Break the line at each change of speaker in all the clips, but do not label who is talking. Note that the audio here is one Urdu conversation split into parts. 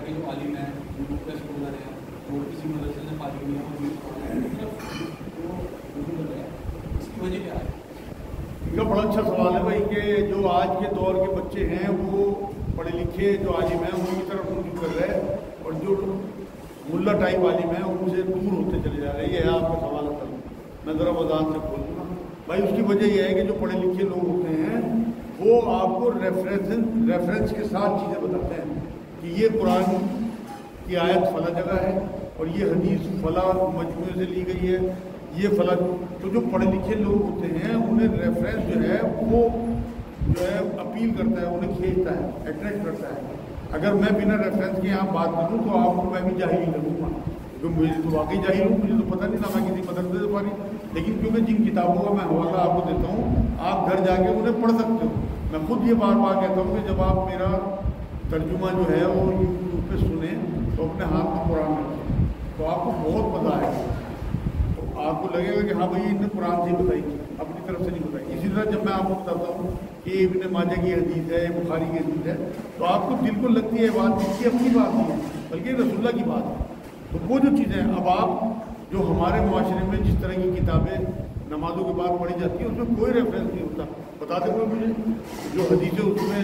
کے جو عالم ہیں کے اسکولر ہیں وہ کسی مدرسے سے فارغ نہیں ہیں اس کی وجہ کیا ہے؟
ان کا بڑا اچھا سوال ہے بھائی کہ جو آج کے دور کے بچے ہیں وہ پڑھے لکھے جو عالم ہیں ان کی طرف رجوع کر رہے ہیں اور جو ملا ٹائپ عالم ہیں ان سے دور ہوتے چلے جا رہے ہیں. یہ ہے آپ کا سوال اصل. میں ذرا وضاحت سے بول دوں گا بھائی. اس کی وجہ یہ ہے کہ جو پڑھے لکھے لوگ ہوتے ہیں وہ آپ کو ریفرنس کے ساتھ چیزیں بتاتے ہیں کہ یہ قرآن کی آیت فلاں جگہ ہے اور یہ حدیث فلاں مجموعے سے لی گئی ہے, یہ فلاں. تو جو پڑھے لکھے لوگ ہوتے ہیں انہیں ریفرنس جو ہے وہ جو ہے اپیل کرتا ہے, انہیں کھینچتا ہے, اٹریکٹ کرتا ہے. اگر میں بنا ریفرنس کے یہاں بات کروں تو آپ کو میں بھی جاہل ہی لگوں گا, کیونکہ مجھے تو واقعی جاہل ہوں, مجھے تو پتہ نہیں تھا میں کسی مدرسے سے پڑھی. لیکن کیونکہ جن کتابوں کا میں حوالہ آپ کو دیتا ہوں آپ گھر جا کے انہیں پڑھ سکتے ہو. میں خود یہ بار بار کہتا ہوں کہ جب آپ میرا ترجمہ جو ہے وہ یوٹیوب پہ سنیں تو اپنے ہاتھ میں قرآن رکھیں تو آپ کو بہت مزہ آئے گا. تو آپ کو لگے گا کہ ہاں بھائی انہیں قرآن سے ہی بتائی, اپنی طرف سے نہیں بتائی. اسی طرح جب میں آپ کو بتاتا ہوں کہ ابن ماجہ کی حدیث ہے, بخاری کی حدیث ہے, تو آپ کو دل کو لگتی ہے بات کی اپنی بات نہیں ہے بلکہ رسول اللہ کی بات ہے. تو وہ جو چیزیں اب آپ جو ہمارے معاشرے میں جس طرح کی کتابیں نمازوں کے بعد پڑھی جاتی ہیں اس میں کوئی ریفرنس نہیں ہوتا. بتا دیں کوئی مجھے جو حدیثیں اس میں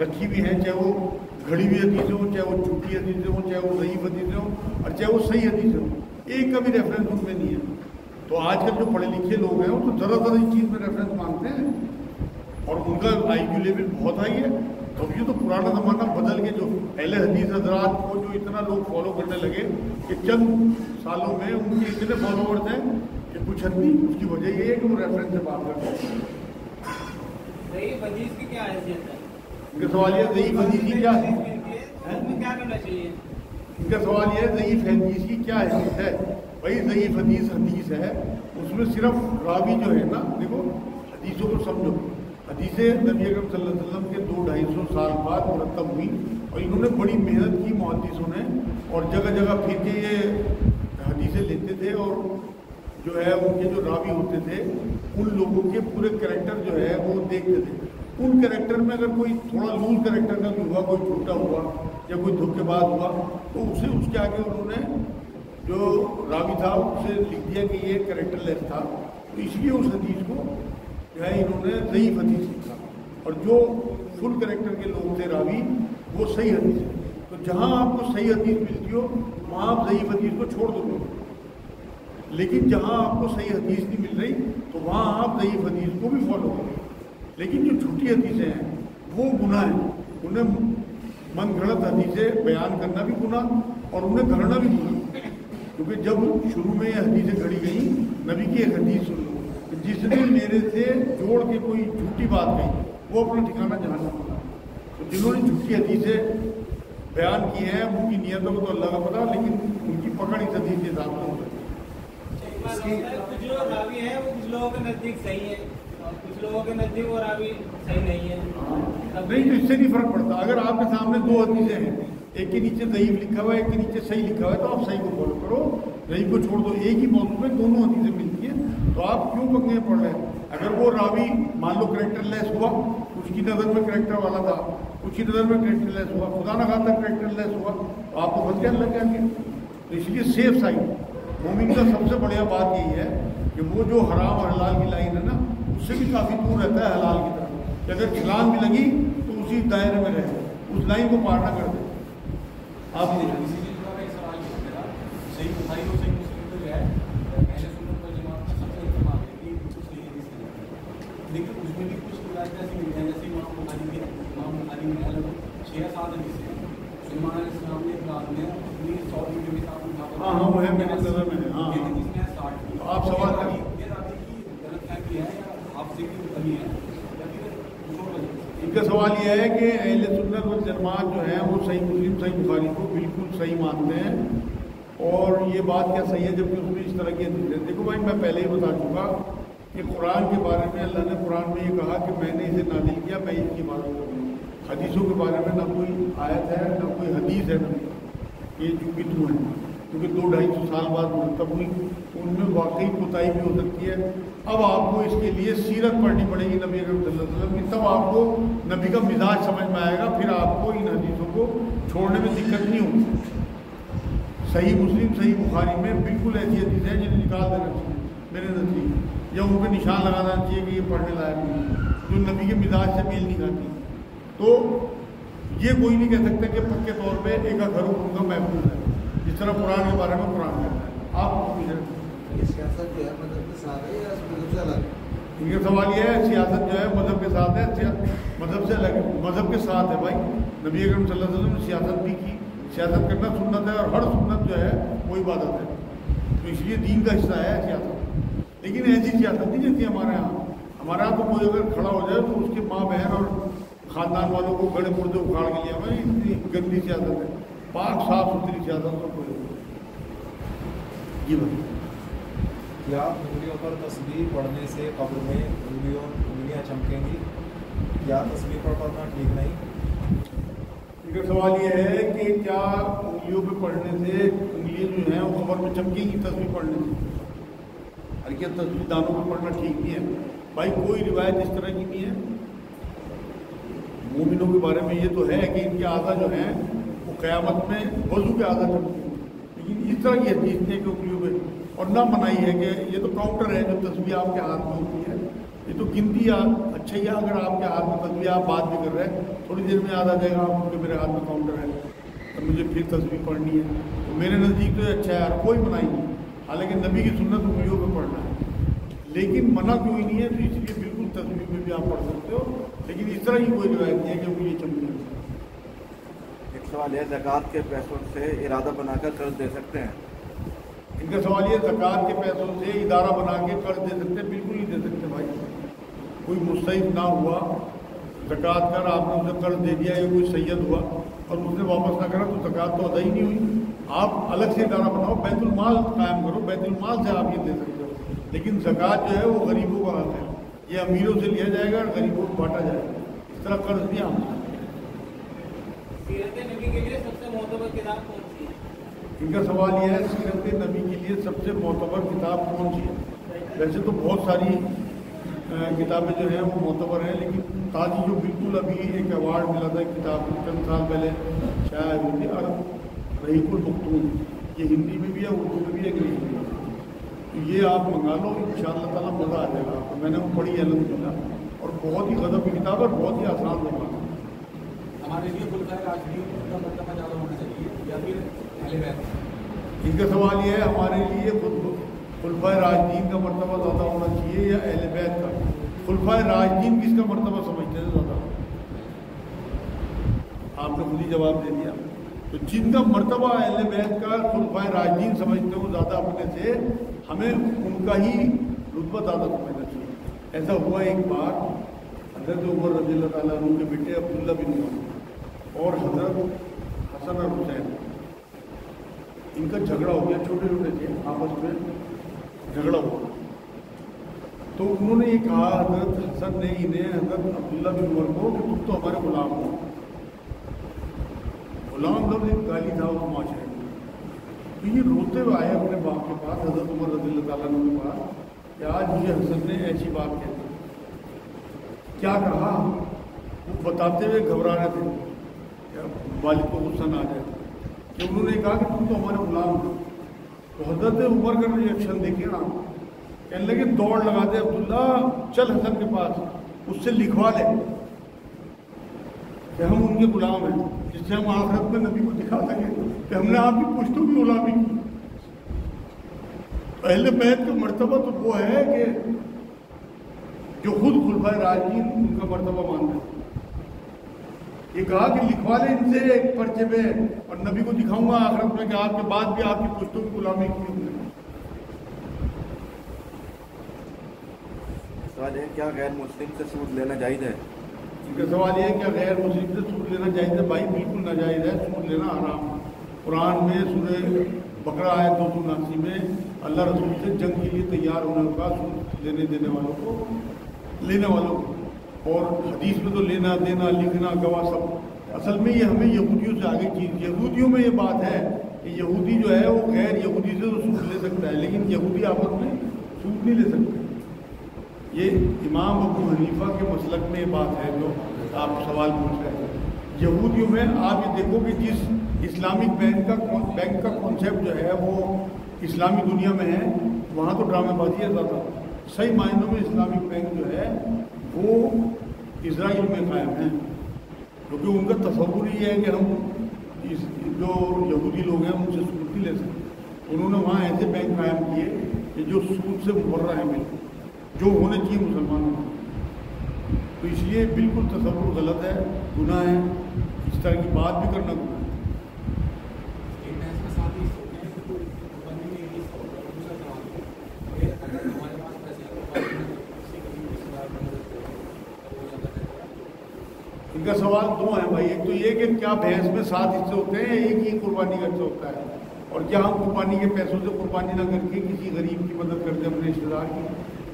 رکھی ہوئی ہیں, چاہے وہ گھڑی ہوئی حدیثیں ہوں, چاہے وہ جھوٹی حدیثیں ہوں, چاہے وہ ضعیف حدیثیں ہوں, اور چاہے وہ صحیح حدیثیں ہوں, ایک کا بھی ریفرنس ان میں نہیں ہے. تو آج کل جو پڑھے لکھے لوگ ہیں وہ تو ذرا ذرا اس چیز میں ریفرنس مانگتے ہیں اور ان کا آئی کیو لیول بہت ہائی ہے. تو یہ تو پرانا زمانہ بدل کے جو اہل حدیث حضرات کو جو اتنا لوگ فالو کرنے لگے کہ چند سالوں میں ان کے اتنے فالوورز ہیں کہ کچھ حد نہیں. اس کی وجہ یہ ہے کہ وہ ریفرنس سے بات کرتے ہیں.
ضعیف حدیث کی کیا حیثیت ہے؟
ان کا سوال یہ ضعیف حدیث کی کیا ہے,
کیا کرنا چاہیے؟
ان کا سوال یہ ہے ضعیف حدیث کی کیا حیثیت ہے. بھائی ضعیف حدیث ہے, اس میں صرف راوی جو ہے نا, دیکھو حدیثوں کو سمجھو. حدیثیں نبی اکرم صلی اللہ علیہ وسلم کے 200-250 سال بعد مرتب ہوئی اور انہوں نے بڑی محنت کی محدثوں نے, اور جگہ جگہ پھر کے یہ حدیثیں لیتے تھے اور جو ہے ان کے جو راوی ہوتے تھے ان لوگوں کے پورے کریکٹر جو ہے وہ دیکھتے تھے. ان کریکٹر میں اگر کوئی تھوڑا لوز کریکٹر کا بھی ہوا, کوئی چھوٹا ہوا یا کوئی دھوکے باز ہوا, تو اسے اس کے آگے انہوں نے جو راوی تھا اسے لکھ دیا کہ یہ کریکٹر لیس تھا. تو اس لیے اس حدیث کو جو ہے انہوں نے ضعیف حدیث لکھا, اور جو فل کریکٹر کے لوگ تھے راوی وہ صحیح حدیث ہے. تو جہاں آپ کو صحیح حدیث ملتی ہو وہاں آپ ضعیف حدیث کو چھوڑ دو گے, لیکن جہاں آپ کو صحیح حدیث نہیں مل رہی تو وہاں آپ ضعیف حدیث کو بھی فالو کریں. لیکن جو جھوٹی حدیثیں ہیں وہ گناہ ہیں, انہیں من گھڑت حدیثیں بیان کرنا بھی گناہ اور انہیں گھڑنا بھی گناہ. کیونکہ جب شروع میں یہ حدیثیں گھڑی گئیں, نبی کی ایک حدیث سن لو, جس نے میرے سے جوڑ کے کوئی جھوٹی بات کہی وہ اپنا ٹھکانہ جہنم ہوگا. تو جنہوں نے جھوٹی حدیثیں بیان کی ہیں ان کی نیتوں کو تو اللہ کا پتہ, لیکن ان کی پکڑ اس حدیث کے ساتھ ہو گئی.
کچھ جو راوی ہیں وہ کچھ لوگوں کے نزدیک صحیح ہے, کچھ لوگوں کے نزدیک وہ راوی صحیح نہیں ہے.
نہیں تو اس سے نہیں فرق پڑتا. اگر آپ کے سامنے دو حدیثیں ہیں, ایک کے نیچے ضعیف لکھا ہوا ہے, ایک کے نیچے صحیح لکھا ہوا ہے, تو آپ صحیح کو فالو کرو, ضعیف کو چھوڑ دو. ایک ہی موضوع میں دونوں حدیثیں ملتی ہیں, تو آپ کیوں پنگے پڑ رہے ہیں؟ اگر وہ راوی مان لو کریکٹر لیس ہوا, اس کی نظر میں کریکٹر والا تھا, اس کی نظر میں کریکٹر لیس ہوا, خدا نہ خواستہ کریکٹر لیس ہوا, تو آپ کو بچ گیا اللہ کے آگے. تو اس لیے سیف سائڈ مومن کا سب سے بڑھیا بات یہی ہے کہ وہ جو حرام اور حلال کی لائن ہے نا اس سے بھی کافی دور رہتا ہے حلال کی طرف, کہ اگر چھلانگ بھی لگی تو اسی دائرے میں رہے, اس لائن کو پار نہ کر دے. آپ
لیکن اس میں بھی کچھ روایت ایسی مل جائیں جیسے امام بخاری میں 6-7 حدیث ہیں. سلیمان علیہ السلام نے ایک رات میں اپنی 100 بیویوں کے ساتھ اٹھا
ہاں وہ ہے میرے نظر میں ہے. ہاں
لیکن اس میں 60
آپ سوال کریے.
یہ راوی کی غلط فہمی ہے یا حافظے کی کمی ہے یا پھر
ان کا سوال یہ ہے کہ اہل سنت والجماعت جو ہیں وہ صحیح مسلم صحیح بخاری کو بالکل صحیح مانتے ہیں, اور یہ بات کیا صحیح ہے جبکہ اس میں اس طرح کی حدیث ہے. دیکھو بھائی میں پہلے ہی بتا چکا کہ قرآن کے بارے میں اللہ نے قرآن میں یہ کہا کہ میں نے اسے نازل کیا, میں اس کی بات کروں. حدیثوں کے بارے میں نہ کوئی آیت ہے نہ کوئی حدیث ہے, نہ یہ جو بھی تو ہیں. کیونکہ 200-250 سال بعد مرتب ہوئی، ان میں واقعی کوتاہی بھی ہو سکتی ہے۔ اب آپ کو اس کے لیے سیرت پڑھنی پڑے گی نبی اکرم صلی اللہ علیہ وسلم کی، تب آپ کو نبی کا مزاج سمجھ میں آئے گا، پھر آپ کو ان حدیثوں کو چھوڑنے میں دقت نہیں ہوگی۔ صحیح مسلم، صحیح بخاری میں بالکل ایسی حدیث ہے جنہیں نکال دینا چاہیے میرے نزدیک، یا ان پہ نشان لگانا چاہیے کہ یہ پڑھنے لائق نہیں، جو نبی کے مزاج سے میل نہیں کھاتی۔ تو یہ کوئی نہیں کہہ سکتا کہ پکے طور پہ ایک گھر ان کا محفوظ ہے، جس طرح قرآن کے بارے میں قرآن کہتا ہے۔ آپ کو
سیاست جو ہے مذہب کے ساتھ ہے یا مذہب سے الگ؟
ان کا سوال یہ ہے سیاست جو ہے مذہب کے ساتھ ہے، مذہب سے الگ، مذہب کے ساتھ ہے بھائی۔ نبی اکرم صلی اللہ علیہ وسلم نے سیاست بھی کی، سیاست کرنا سنت ہے، اور ہر سنت جو ہے وہ عبادت ہے، تو اس لیے دین کا حصہ ہے سیاست۔ لیکن ایسی سیاست نہیں جیسی ہمارے یہاں تو کوئی اگر کھڑا ہو جائے تو اس کے ماں بہن اور خاندان والوں کو گڑے مردے اکھاڑ کے لیا ہماری اتنی گندی سیاست ہے۔ پاک صاف ستھری سیاست تو کوئی جی بھائی۔
کیا انگلیوں پر تصویر پڑھنے سے قبر میں انگلیاں چمکیں گی؟ کیا تصویر پر پڑھنا ٹھیک نہیں؟
ان کا سوال یہ ہے کہ کیا انگلیوں پہ پڑھنے سے انگلیاں جو ہیں وہ قبر میں چمکیں گی تصویر پڑھنے سے؟ اور کیا تصویر دانوں پہ پڑھنا ٹھیک نہیں ہے؟ بھائی کوئی روایت اس طرح کی نہیں ہے۔ مومنوں کے بارے میں یہ تو ہے کہ ان کے اعضاء جو ہیں وہ قیامت میں وضو کے اعضاء چمکیں گے، لیکن اس طرح کی حدیث نہیں ہے کہ انگلیوں پہ، اور نہ منائی ہے کہ یہ تو کاؤنٹر ہے جو تصویر آپ کے ہاتھ میں ہوتی ہے، یہ تو گنتی اچھا ہی ہے۔ اگر آپ کے ہاتھ میں تصویر آپ بات بھی کر رہے ہیں، تھوڑی دیر میں یاد آ جائے گا آپ کو کہ میرے ہاتھ میں کاؤنٹر ہے اور مجھے پھر تصویر پڑھنی ہے، تو میرے نزدیک تو یہ اچھا ہے، اور کوئی منائی نہیں۔ حالانکہ نبی کی سنت انگلیوں پہ پڑھنا ہے، لیکن منع کوئی نہیں ہے، تو اس لیے بالکل تصویر میں بھی آپ پڑھ سکتے ہو، لیکن اس طرح کی کوئی روایت نہیں ہے کہ انگلی چمکی۔
ایک سوال ہے، زکوٰۃ کے پیسوں سے ارادہ بنا کر قرض دے سکتے ہیں؟
ان کا سوال یہ زکوٰۃ کے پیسوں سے ادارہ بنا کے قرض دے سکتے؟ بالکل نہیں دے سکتے بھائی۔ کوئی مستحق نہ ہوا زکوٰۃ کر، آپ نے اسے قرض دے دیا، یا کوئی سید ہوا اور اس نے واپس نہ کرا تو زکوٰۃ تو ادا ہی نہیں ہوئی۔ آپ الگ سے ادارہ بناؤ، بیت المال قائم کرو، بیت المال سے آپ یہ دے سکتے ہو، لیکن زکوٰۃ جو ہے وہ غریبوں کا حق ہے، یہ امیروں سے لیا جائے گا اور غریبوں کو بانٹا جائے گا، اس طرح قرض نہیں آپ۔
سیرت نبی کے لیے سب سے معتبر کتاب کون سی ہے؟
ان کا سوال یہ ہے سیرت نبی کے لیے سب سے معتبر کتاب کون سی ہے؟ ویسے تو بہت ساری کتابیں جو ہیں وہ معتبر ہیں، لیکن تازی جو بالکل ابھی ایک ایوارڈ ملا تھا کتاب چند سال پہلے شائع ہوئی تھی، رحیق المختوم، یہ ہندی میں بھی ہے، اردو میں بھی ہے، انگلش میں بھی ہے، تو یہ آپ منگا لو، انشاءاللہ تعالیٰ مزہ آ جائے گا آپ کو۔ میں نے وہ پڑھی ہے الحمدللہ، اور بہت ہی غضب کی کتاب ہے، اور بہت ہی آسان زبان ہے۔
ہمارے لیے خلفائے راشدین کا مرتبہ زیادہ ہونا چاہیے یا پھر اہل بیت؟
ان کا سوال یہ ہے ہمارے لیے خلفائے راشدین کا مرتبہ زیادہ ہونا چاہیے یا اہل بیت کا؟ خلفائے راشدین کس کا مرتبہ سمجھتے ہیں زیادہ؟ آپ نے خود ہی جواب دے دیا۔ تو جن کا مرتبہ اہل بیت کا خلفائے راشدین سمجھتے ہو زیادہ اپنے سے، ہمیں ان کا ہی رتبہ زیادہ سمجھنا چاہیے۔ ایسا ہوا ایک بار، حضرت عمر رضی اللہ تعالیٰ عنہ کے بیٹے عبداللہ بن عمر اور حضرت حسن اور حسین، ان کا جھگڑا ہو گیا، چھوٹے چھوٹے تھے، آپس میں جھگڑا ہوا، تو انہوں نے یہ کہا حضرت حسن نے انہیں حضرت عبداللہ بن عمر کو کہ تم تو ہمارے غلام ہو۔ غلام لفظ ایک گالی تھا اس معاشرے میں، تو یہ روتے ہوئے آئے اپنے باپ کے پاس، حضرت عمر رضی اللہ تعالیٰ عنہ کے پاس، کہ آج مجھے حسن نے ایسی بات کہہ دی۔ کیا کہا؟ وہ بتاتے ہوئے گھبرا رہے تھے کہ والد کو غصہ نہ آ جائے، کہ انہوں نے کہا کہ تم تو ہمارے غلام ہو۔ تو حضرت عمر کا ریئیکشن دیکھیے نا، کہنے لگے دوڑ لگا دے عبداللہ، چل حسن کے پاس، اس سے لکھوا لے کہ ہم ان کے غلام ہیں، جس سے ہم آخرت میں نبی کو دکھا سکیں کہ ہم نے آپ کی پشتوں کی غلامی کی۔ اہل بیت کا مرتبہ تو وہ ہے کہ جو خود خلفائے راشدین ان کا مرتبہ مانتے ہیں۔ یہ کہا کہ لکھوا لے ان سے ایک پرچے پہ، اور نبی کو دکھاؤں گا آخرت میں کہ آپ کے بعد بھی آپ کی پشتوں کی غلامی کی ہم نے۔
سوال ہے، کیا غیر مسلم سے سود لینا جائز ہے؟
ان کا سوال یہ ہے کہ غیر مسلم سے سود لینا جائز ہے؟ بھائی بالکل ناجائز ہے، سود لینا حرام ہے۔ قرآن میں سورہ بقرہ آیت 279 میں اللہ رسول سے جنگ کے لیے تیار ہونے کا، سود لینے والوں کو، اور حدیث میں تو لینا دینا لکھنا گواہ سب، اصل میں یہ ہمیں یہودیوں سے آگے چیز، یہودیوں میں یہ بات ہے کہ یہودی جو ہے وہ غیر یہودی سے تو سود لے سکتا ہے، لیکن یہودی آپس میں سود نہیں لے سکتے۔ یہ امام ابو حنیفہ کے مسلک میں یہ بات ہے جو آپ سوال پوچھ رہے ہیں۔ یہودیوں میں آپ یہ دیکھو کہ جس اسلامک بینک کا کانسیپٹ جو ہے وہ اسلامی دنیا میں ہے، وہاں تو ڈرامے بازی ہے زیادہ۔ صحیح معنوں میں اسلامک بینک جو ہے وہ اسرائیل میں قائم ہے، کیونکہ ان کا تصور یہ ہے کہ ہم جو یہودی لوگ ہیں ان سے سود نہیں لے سکتے۔ انہوں نے وہاں ایسے بینک قائم کیے کہ جو سود سے مبرہ ہیں، بالکل جو ہونے چاہیے مسلمانوں کو۔ تو اس لیے بالکل تصور غلط ہے، گناہ ہے، اس طرح کی بات بھی کرنا گناہ ہے۔ ان کا سوال دو ہیں بھائی، ایک تو یہ کہ کیا بھینس میں 7 حصے ہوتے ہیں، ایک ہی قربانی کا حصہ ہوتا ہے، اور کیا ہم قربانی کے پیسوں سے قربانی نہ کر کے کسی غریب کی مدد کرتے ہیں، اپنے رشتے دار کی؟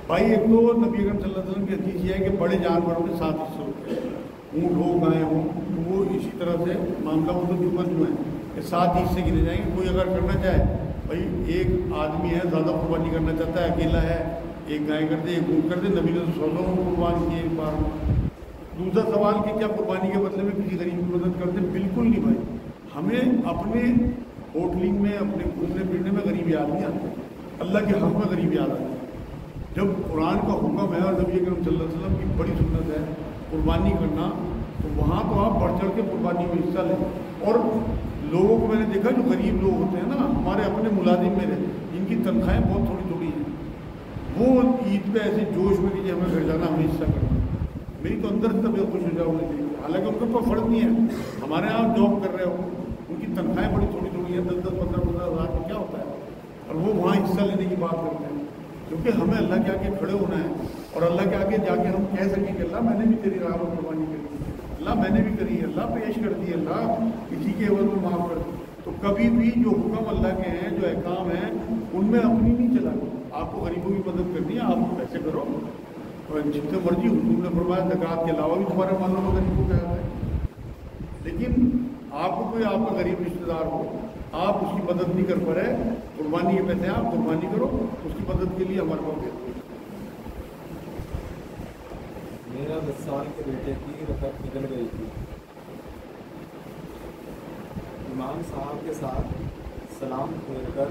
بھائی ایک تو نبی اکرم صلی اللہ علیہ وسلم کی حدیث یہ ہے کہ بڑے جانوروں میں 7 حصے ہوتے ہیں، اونٹ ہو گائے ہوں، وہ اسی طرح سے معاملہ وہ تو جو ہے کہ 7 حصے گنے جائیں گے۔ کوئی اگر کرنا چاہے، بھائی ایک آدمی ہے زیادہ قربانی کرنا چاہتا ہے، اکیلا ہے، ایک گائے کر دے، ایک اونٹ کر دے، نبی نے تو 100 قربان کیے ایک بار۔ دوسرا سوال کہ کیا قربانی کے بدلے میں کسی غریب کی مدد کرتے ہیں؟ بالکل نہیں بھائی، ہمیں اپنے ہوٹلنگ میں، اپنے گھومنے پھرنے میں غریب یاد نہیں آتے، اللہ کے حق میں غریب یاد آتے ہیں۔ جب قرآن کا حکم ہے اور نبی اکرم صلی اللہ علیہ وسلم کی بڑی سنت ہے قربانی کرنا، تو وہاں تو آپ بڑھ چڑھ کے قربانی میں حصہ لیں۔ اور لوگوں کو میں نے دیکھا جو غریب لوگ ہوتے ہیں نا، ہمارے اپنے ملازم میرے، جن کی تنخواہیں بہت تھوڑی تھوڑی ہیں، وہ عید پہ ایسے جوش میں کہ ہمیں گھر جانا، ہمیں حصہ کرنا، میری تو اندر سے طبیعت خوش ہو جاؤ ہونے چاہیے۔ حالانکہ ان کے اوپر فرض نہیں ہے، ہمارے یہاں جاب کر رہے ہو، ان کی تنخواہیں بڑی تھوڑی تھوڑی ہیں، 10-10, 15-15 ہزار میں کیا ہوتا ہے، اور وہ وہاں حصہ لینے کی بات کرتے ہیں، کیونکہ ہمیں اللہ کے آگے کھڑے ہونا ہے، اور اللہ کے آگے جا کے ہم کہہ سکیں کہ اللہ میں نے بھی تیری راہ میں قربانی کری، اللہ میں نے بھی کری ہے، اللہ پیش کر دی، اللہ کسی کے عوض میں معاف کر دی۔ تو کبھی بھی جو حکم اللہ کے ہیں، جو احکام ہیں، ان میں اپنی نہیں چلانا۔ آپ کو غریبوں کی مدد کرنی ہے، آپ پیسے کرو، اور جتنے مرضی حضور نے فرمایا زکوٰۃ کے علاوہ بھی تمہارے مالوں میں غریبوں کا حق ہے، لیکن آپ کو کوئی آپ کا غریب رشتے دار ہو، آپ اس کی مدد نہیں کر پا رہے، قربانی کے پیسے آپ قربانی کرو، اس کی مدد کے لیے ہمارے پاس ہے۔
میرا 10 سال کے بیٹے کی رکعت نکل گئی تھی، امام صاحب کے ساتھ سلام پھیر کر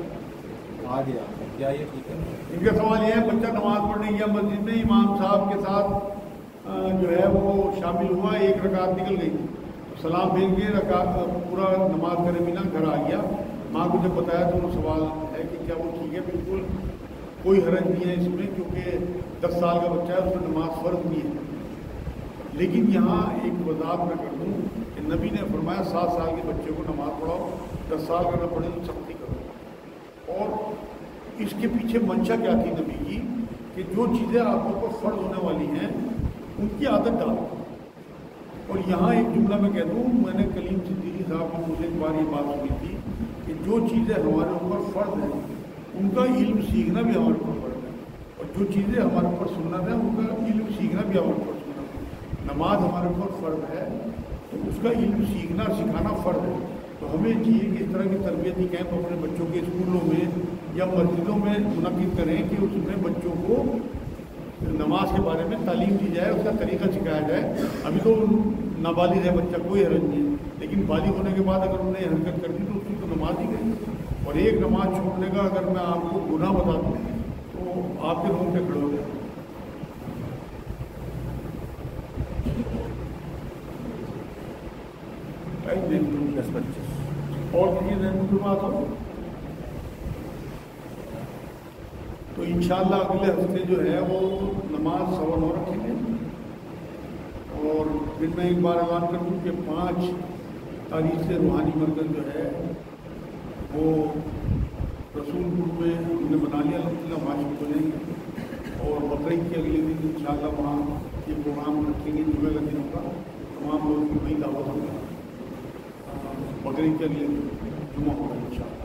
آ گیا، کیا یہ ٹھیک ہے؟
ان کا سوال یہ ہے، بچہ نماز پڑھنے گیا مسجد میں، امام صاحب کے ساتھ جو ہے وہ شامل ہوا، ایک رکعت نکل گئی، سلام پھیر کے رکعت پورا نماز کرے بنا گھر آ گیا، ماں کو جب بتایا تو وہ سوال ہے کہ کیا وہ ٹھیک ہے؟ بالکل کوئی حرج نہیں ہے اس میں، کیونکہ 10 سال کا بچہ ہے، اس میں نماز فرض نہیں ہے۔ لیکن یہاں ایک وضاحت میں کر دوں کہ نبی نے فرمایا 7 سال کے بچے کو نماز پڑھاؤ، 10 سال کا نہ پڑھے تو سختی کرو۔ اور اس کے پیچھے منشا کیا تھی نبی کی کہ جو چیزیں آپ کے اوپر فرض ہونے والی ہیں ان کی عادت ڈالو۔ اور یہاں ایک جملہ میں کہہ دوں، میں نے کلیم صدیقی صاحب کو مجھے ایک بار یہ بات سنی تھی کہ جو چیزیں ہمارے اوپر فرض ہیں ان کا علم سیکھنا بھی ہمارے اوپر فرض ہے، اور جو چیزیں ہمارے اوپر سنت ہیں ان کا علم سیکھنا بھی ہمارے اوپر سنت ہے۔ نماز ہمارے اوپر فرض ہے تو اس کا علم سیکھنا سکھانا فرض ہے، تو ہمیں چاہیے کہ اس طرح کی تربیتی کیمپ اپنے بچوں کے اسکولوں میں یا مسجدوں میں منعقد کریں کہ اس میں بچوں کو نماز کے بارے میں تعلیم دی جائے، اس کا طریقہ سکھایا جائے۔ ابھی تو نابالغ ہے بچہ، کوئی حرج نہیں ہے، لیکن بالغ ہونے کے بعد اگر انہوں نے حرکت کر دی تو اس کی تو نماز ہی گئی، اور ایک نماز چھوڑنے کا اگر میں آپ کو گناہ بتا دوں تو آپ کے رونگٹے کھڑے ہو جائیں۔ اور کسی ذہن کی بات ہو تو انشاءاللہ اگلے ہفتے جو ہے وہ نماز 9:15 رکھیں گے، اور پھر میں ایک بار اعلان کر دوں کہ 5 تاریخ سے روحانی مرکز جو ہے وہ رسول پور میں ہم نے بنا لیا، الحمدللہ وہاں شروع کریں گے، اور بقرعید کے اگلے دن انشاءاللہ وہاں یہ پروگرام رکھیں گے، جمعہ کا دن ہوگا، تمام لوگوں کی وہی دعوت ہوگی، بقرعید کے اگلے دن جمعہ ہوگا انشاءاللہ۔